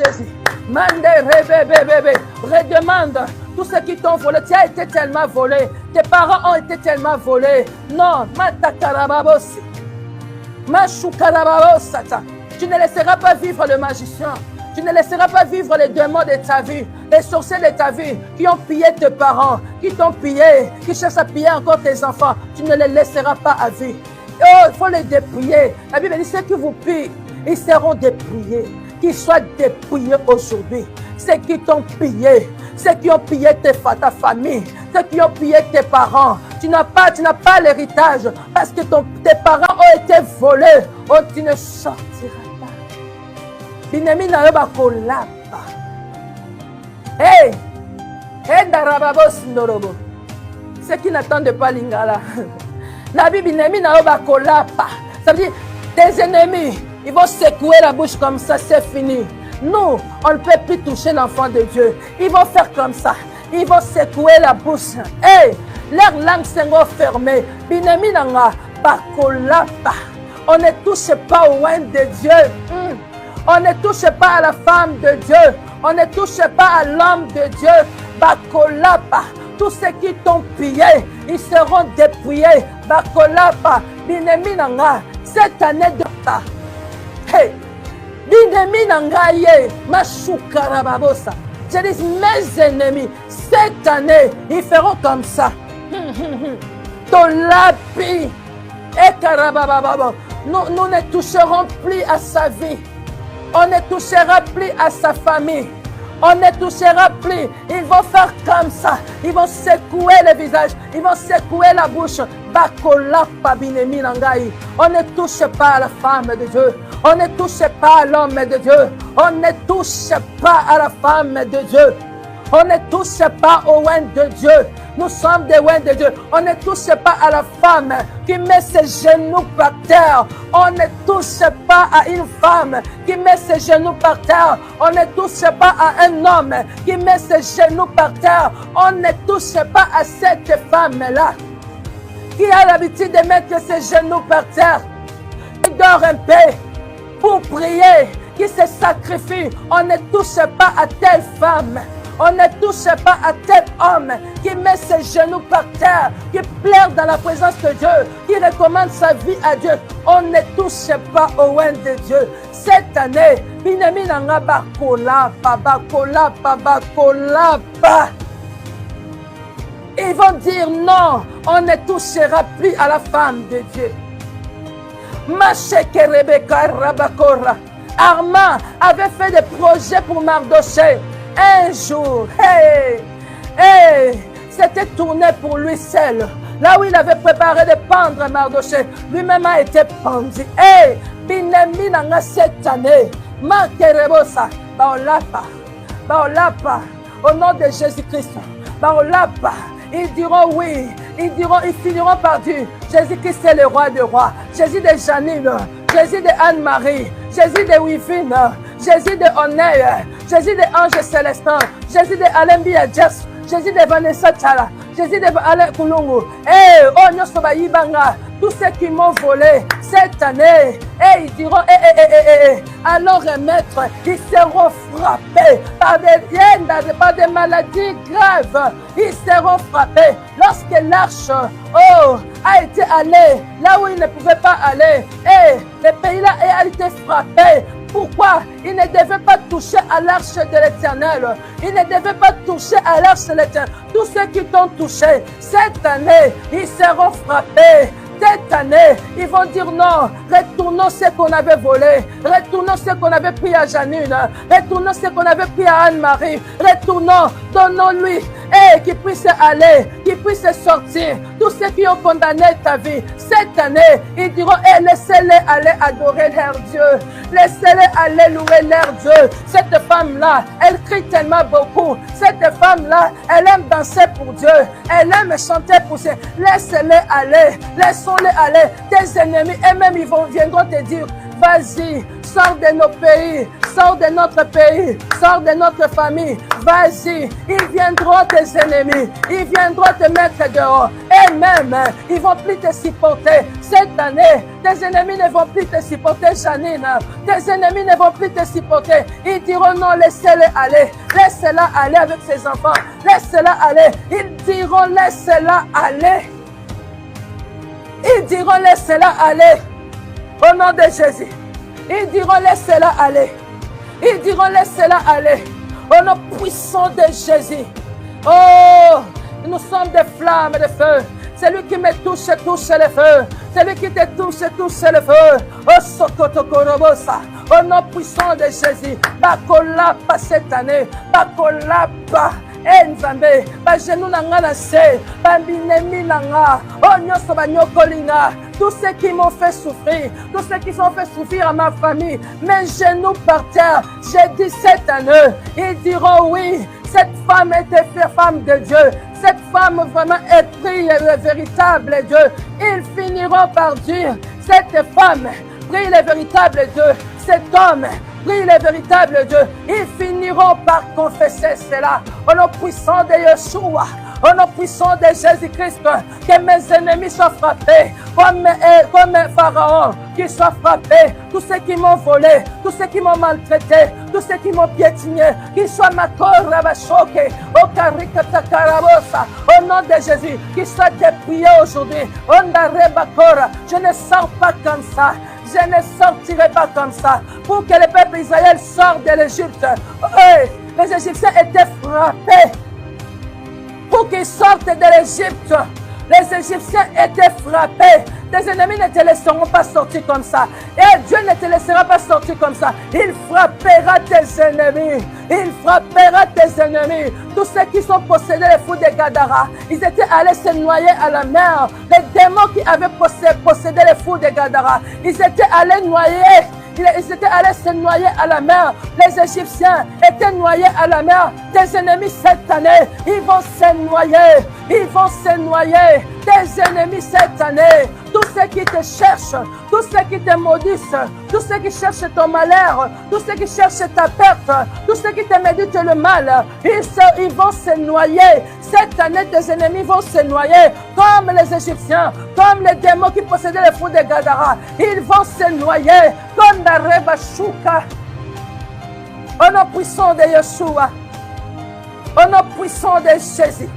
Jésus. Mande, bébé, redemande tout ce qui t'ont volé. Tu as été tellement volé. Tes parents ont été tellement volés. Non, Matakarababosi. Mashukarababosata. Tu ne laisseras pas vivre le magicien. Tu ne laisseras pas vivre les démons de ta vie, les sorciers de ta vie, qui ont pillé tes parents, qui t'ont pillé, qui cherchent à piller encore tes enfants. Tu ne les laisseras pas à vie. Oh, il faut les dépouiller. La Bible dit, ceux qui vous pillent, ils seront dépouillés. Qu'ils soient dépouillés aujourd'hui. Ceux qui t'ont pillé, ceux qui ont pillé ta famille, ceux qui ont pillé tes parents. Tu n'as pas l'héritage parce que tes parents ont été volés. Oh, tu ne sortiras pas. Binemi na yo bakolapa. Hey! Darababos ndorobo. Ceux qui n'attendent pas l'ingala. La Bible binemi na yo bakolapa. Ça veut dire, tes ennemis, ils vont secouer la bouche comme ça, c'est fini. Nous, on ne peut plus toucher l'enfant de Dieu. Ils vont faire comme ça. Ils vont secouer la bouche. Hey! Leurs langues seront fermées. Binemi nanga bakolapa. On ne touche pas au oin de Dieu. On ne touche pas à la femme de Dieu. On ne touche pas à l'homme de Dieu. Bakolapa. Tous ceux qui t'ont pillé, ils seront dépouillés. Bakolapa. Binemi nanga. Cette année de ta. Hey. Binemi nanga ye. Mashukarababosa. Je dis, mes ennemis, cette année, ils feront comme ça. Tolapi. Et karabababa. Nous ne toucherons plus à sa vie. On ne touchera plus à sa famille. On ne touchera plus. Ils vont faire comme ça. Ils vont secouer le visage. Ils vont secouer la bouche. Bakolapa binemi nangai. On ne touche pas à la femme de Dieu. On ne touche pas à l'homme de Dieu. On ne touche pas à la femme de Dieu. On ne touche pas au oin de Dieu. Nous sommes des oins de Dieu. On ne touche pas à la femme qui met ses genoux par terre. On ne touche pas à une femme qui met ses genoux par terre. On ne touche pas à un homme qui met ses genoux par terre. On ne touche pas à cette femme-là qui a l'habitude de mettre ses genoux par terre. Qui dort un peu pour prier, qui se sacrifie. On ne touche pas à telle femme. On ne touche pas à tel homme qui met ses genoux par terre, qui pleure dans la présence de Dieu, qui recommande sa vie à Dieu. On ne touche pas au oin de Dieu. Cette année, binemi nanga bakolapa. Ils vont dire non, on ne touchera plus à la femme de Dieu. Macheke Rebecca Rabakora. Armand avait fait des projets pour Mardoché. Un jour, c'était tourné pour lui seul. Là où il avait préparé de pendre Mardoché, lui-même a été pendu. Binemi nanga cette année, Makerebosa, Baolapa, au nom de Jésus-Christ, Baolapa. Ils diront oui, ils finiront par dire Jésus-Christ est le roi des rois, Jésus de Janine, Jésus de Anne-Marie, Jésus de Wivine, Jésus de Honneur, Jésus de Ange Célestin, Jésus de Alain Biadjas, Jésus de Vanessa Tchala, Jésus de Alain Koulungu. Oh Nyosoba Yibanga, tous ceux qui m'ont volé cette année, ils diront alors maître, ils seront frappés par des maladies graves. Ils seront frappés lorsque l'arche a été allée là où il ne pouvait pas aller. Le pays-là a été frappé. Pourquoi? Il ne devait pas toucher à l'arche de l'Éternel. Il ne devait pas toucher à l'arche de l'Éternel. Tous ceux qui t'ont touché, cette année, ils seront frappés. Cette année, ils vont dire non, retournons ce qu'on avait volé, retournons ce qu'on avait pris à Janine, retournons ce qu'on avait pris à Anne-Marie, retournons, donnons-lui, qu'il puisse aller, qu'il puisse sortir. Tous ceux qui ont condamné ta vie, cette année, ils diront, laissez-les aller adorer leur Dieu, laissez-les aller louer leur Dieu. Cette femme-là, elle crie tellement beaucoup, cette femme-là, elle aime danser pour Dieu, elle aime chanter pour Dieu, laissez-les aller, laissez-les aller. Tes ennemis, eux-mêmes, ils viendront te dire, Vas-y, sors de nos pays, sors de notre pays, sors de notre famille. Vas-y, ils viendront tes ennemis, ils viendront te mettre dehors. Et même, ils vont plus te supporter. Cette année, tes ennemis ne vont plus te supporter, Janine. Tes ennemis ne vont plus te supporter. Ils diront non, laissez-les aller. Laissez-la aller avec ses enfants. Laissez-la aller. Ils diront laissez-la aller. Ils diront laissez-la aller. Au nom de Jésus. Ils diront laissez-la aller. Ils diront laissez-la aller. Au nom puissant de Jésus. Oh, nous sommes des flammes de feu. Celui qui me touche le feu. Celui qui te touche le feu. Oh, Sokotokorobosa. Au nom puissant de Jésus. Bakolapa cette année. Bakolapa. Nzambe, genou nanga na se, binemi nanga, oh nyoso banyokolinga, tous ceux qui m'ont fait souffrir, tous ceux qui ont fait souffrir à ma famille, mes genoux par terre, j'ai dit cette année, ils diront oui, cette femme était femme de Dieu, cette femme vraiment est pris le véritable Dieu, ils finiront par dire, cette femme prie le véritable Dieu, cet homme prie le véritable Dieu. Ils finiront par confesser cela. Au nom puissant de Yeshua, au nom puissant de Jésus-Christ, que mes ennemis soient frappés, comme Pharaon, qu'ils soient frappés, tous ceux qui m'ont volé, tous ceux qui m'ont maltraité, tous ceux qui m'ont piétiné, qu'ils soient choqués, au nom de Jésus, qu'ils soient dépouillés aujourd'hui. Je ne sors pas comme ça. Je ne sortirai pas comme ça. Pour que le peuple d'Israël sorte de l'Égypte. Les Égyptiens étaient frappés. Pour qu'ils sortent de l'Égypte, les Égyptiens étaient frappés. Tes ennemis ne te laisseront pas sortir comme ça. Et Dieu ne te laissera pas sortir comme ça. Il frappera tes ennemis. Il frappera tes ennemis. Tous ceux qui sont possédés les fous de Gadara, ils étaient allés se noyer à la mer. Les démons qui avaient possédé les fous de Gadara, ils étaient allés noyer. Ils étaient allés se noyer à la mer. Les Égyptiens étaient noyés à la mer. Tes ennemis cette année, ils vont se noyer. Ils vont se noyer. Tes ennemis cette année, tous ceux qui te cherchent, tous ceux qui te maudissent, tous ceux qui cherchent ton malheur, tous ceux qui cherchent ta perte, tous ceux qui te méditent le mal, ils vont se noyer. Cette année, tes ennemis vont se noyer comme les Égyptiens, comme les démons qui possédaient les fous de Gadara. Ils vont se noyer comme la Rebashuka. Au nom puissant de Yeshua, au nom puissant de Jésus.